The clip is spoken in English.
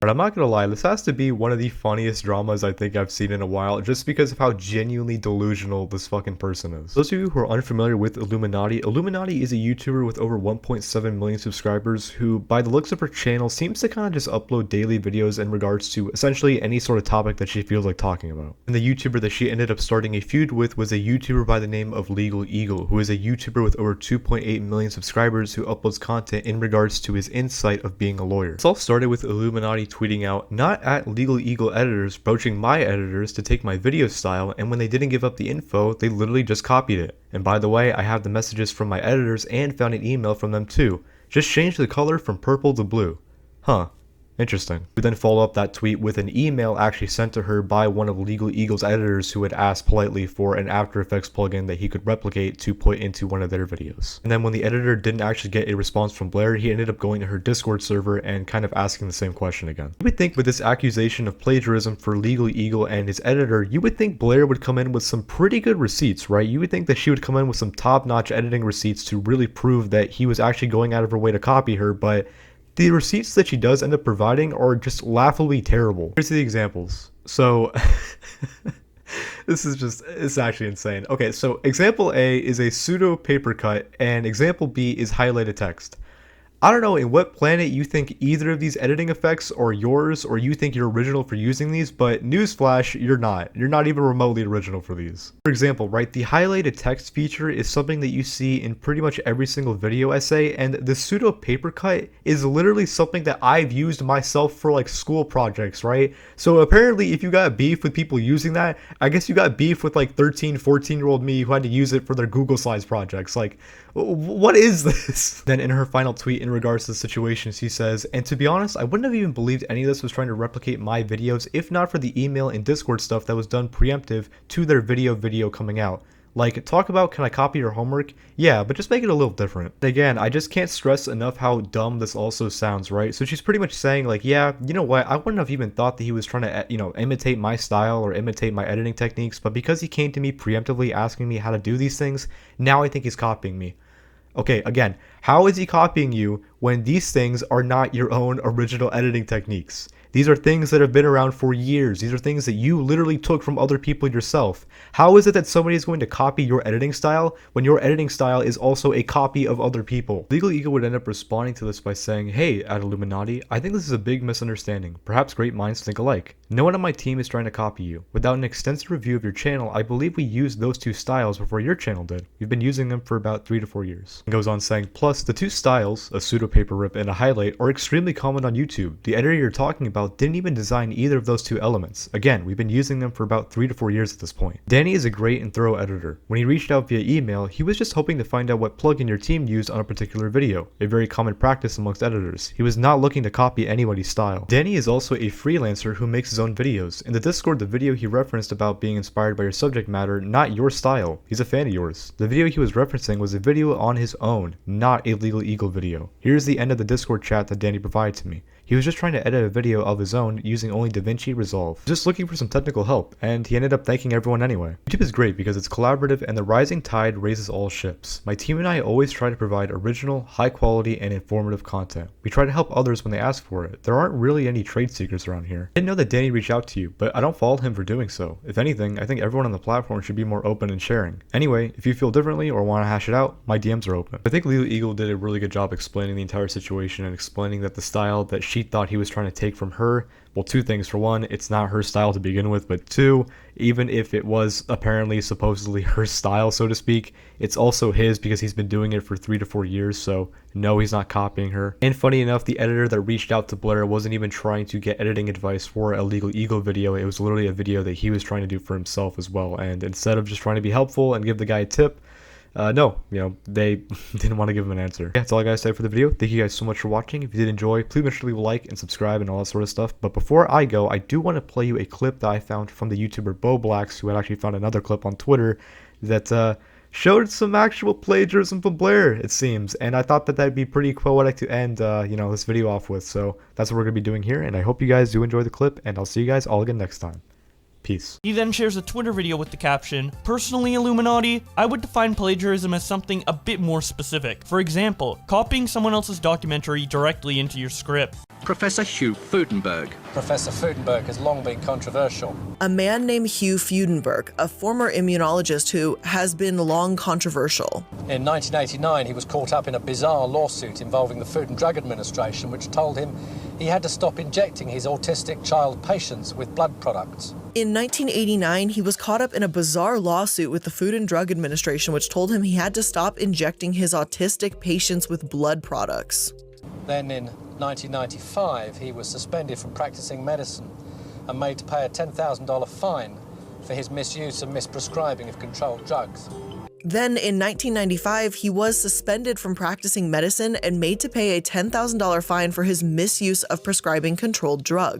But I'm not gonna lie, this has to be one of the funniest dramas I think I've seen in a while, just because of how genuinely delusional this fucking person is. Those of you who are unfamiliar with iilluminaughtii, iilluminaughtii is a YouTuber with over 1.7 million subscribers who, by the looks of her channel, seems to kind of just upload daily videos in regards to essentially any sort of topic that she feels like talking about. And the YouTuber that she ended up starting a feud with was a YouTuber by the name of LegalEagle, who is a YouTuber with over 2.8 million subscribers who uploads content in regards to his insight of being a lawyer. This all started with iilluminaughtii tweeting out, "Not at LegalEagle editors approaching my editors to take my video style, and when they didn't give up the info, they literally just copied it. And by the way, I have the messages from my editors and found an email from them too. Just change the color from purple to blue." Huh. Interesting. We then follow up that tweet with an email actually sent to her by one of LegalEagle's editors who had asked politely for an After Effects plugin that he could replicate to put into one of their videos. And then when the editor didn't actually get a response from Blair, he ended up going to her Discord server and kind of asking the same question again. You would think with this accusation of plagiarism for LegalEagle and his editor, you would think Blair would come in with some pretty good receipts, right? You would think that she would come in with some top-notch editing receipts to really prove that he was actually going out of her way to copy her, but the receipts that she does end up providing are just laughably terrible. Here's the examples. So, it's actually insane. Okay, so example A is a pseudo paper cut, and example B is highlighted text. I don't know in what planet you think either of these editing effects are yours, or you think you're original for using these, but newsflash, you're not. You're not even remotely original for these. For example, right, the highlighted text feature is something that you see in pretty much every single video essay, and the pseudo paper cut is literally something that I've used myself for like school projects, right? So apparently if you got beef with people using that, I guess you got beef with like 13, 14-year-old me who had to use it for their Google Slides projects. Like, what is this? Then in her final tweet in regards to the situation, she says, "And to be honest, I wouldn't have even believed any of this was trying to replicate my videos if not for the email and Discord stuff that was done preemptive to their video coming out. Like, talk about can I copy your homework? Yeah, but just make it a little different." Again, I just can't stress enough how dumb this also sounds, right? So she's pretty much saying like, yeah, you know what, I wouldn't have even thought that he was trying to, imitate my style or imitate my editing techniques, but because he came to me preemptively asking me how to do these things, now I think he's copying me. Okay, again, how is he copying you when these things are not your own original editing techniques? These are things that have been around for years. These are things that you literally took from other people yourself. How is it that somebody is going to copy your editing style when your editing style is also a copy of other people? LegalEagle would end up responding to this by saying, "Hey, at iilluminaughtii, I think this is a big misunderstanding. Perhaps great minds think alike. No one on my team is trying to copy you. Without an extensive review of your channel, I believe we used those two styles before your channel did. We've been using them for about 3 to 4 years." And goes on saying, "Plus, the two styles, a pseudo paper rip and a highlight, are extremely common on YouTube. The editor you're talking about didn't even design either of those two elements. Again, we've been using them for about 3 to 4 years at this point. Danny is a great and thorough editor. When he reached out via email, he was just hoping to find out what plugin your team used on a particular video, a very common practice amongst editors. He was not looking to copy anybody's style." Danny is also a freelancer who makes his own videos. In the Discord, the video he referenced about being inspired by your subject matter, not your style. He's a fan of yours. The video he was referencing was a video on his own, not a LegalEagle video. Here's the end of the Discord chat that Danny provided to me. He was just trying to edit a video of his own using only DaVinci Resolve, just looking for some technical help, and he ended up thanking everyone anyway. YouTube is great because it's collaborative and the rising tide raises all ships. My team and I always try to provide original, high quality, and informative content. We try to help others when they ask for it. There aren't really any trade secrets around here. I didn't know that Danny reached out to you, but I don't fault him for doing so. If anything, I think everyone on the platform should be more open and sharing. Anyway, if you feel differently or want to hash it out, my DMs are open. I think LegalEagle did a really good job explaining the entire situation and explaining that the style that she thought he was trying to take from her, well, two things. For one, it's not her style to begin with, but two, even if it was apparently supposedly her style, so to speak, it's also his because he's been doing it for 3 to 4 years, so no, he's not copying her. And funny enough, the editor that reached out to Blair wasn't even trying to get editing advice for a LegalEagle video. It was literally a video that he was trying to do for himself as well, and instead of just trying to be helpful and give the guy a tip, no, they didn't want to give him an answer. Yeah, that's all I gotta say for the video. Thank you guys so much for watching. If you did enjoy, please make sure to leave a like and subscribe and all that sort of stuff. But before I go, I do want to play you a clip that I found from the YouTuber Bo Blacks, who had actually found another clip on Twitter that showed some actual plagiarism from Blair, it seems. And I thought that that'd be pretty poetic to end, this video off with. So that's what we're gonna be doing here. And I hope you guys do enjoy the clip, and I'll see you guys all again next time. Peace. He then shares a Twitter video with the caption, "Personally, Illuminati, I would define plagiarism as something a bit more specific. For example, copying someone else's documentary directly into your script." Professor Hugh Fudenberg. Professor Fudenberg has long been controversial. A man named Hugh Fudenberg, a former immunologist who has been long controversial. In 1989, he was caught up in a bizarre lawsuit involving the Food and Drug Administration, which told him he had to stop injecting his autistic child patients with blood products. In 1989, he was caught up in a bizarre lawsuit with the Food and Drug Administration, which told him he had to stop injecting his autistic patients with blood products. Then in 1995, he was suspended from practicing medicine and made to pay a $10,000 fine for his misuse and misprescribing of controlled drugs. Then in 1995, he was suspended from practicing medicine and made to pay a $10,000 fine for his misuse of prescribing controlled drugs.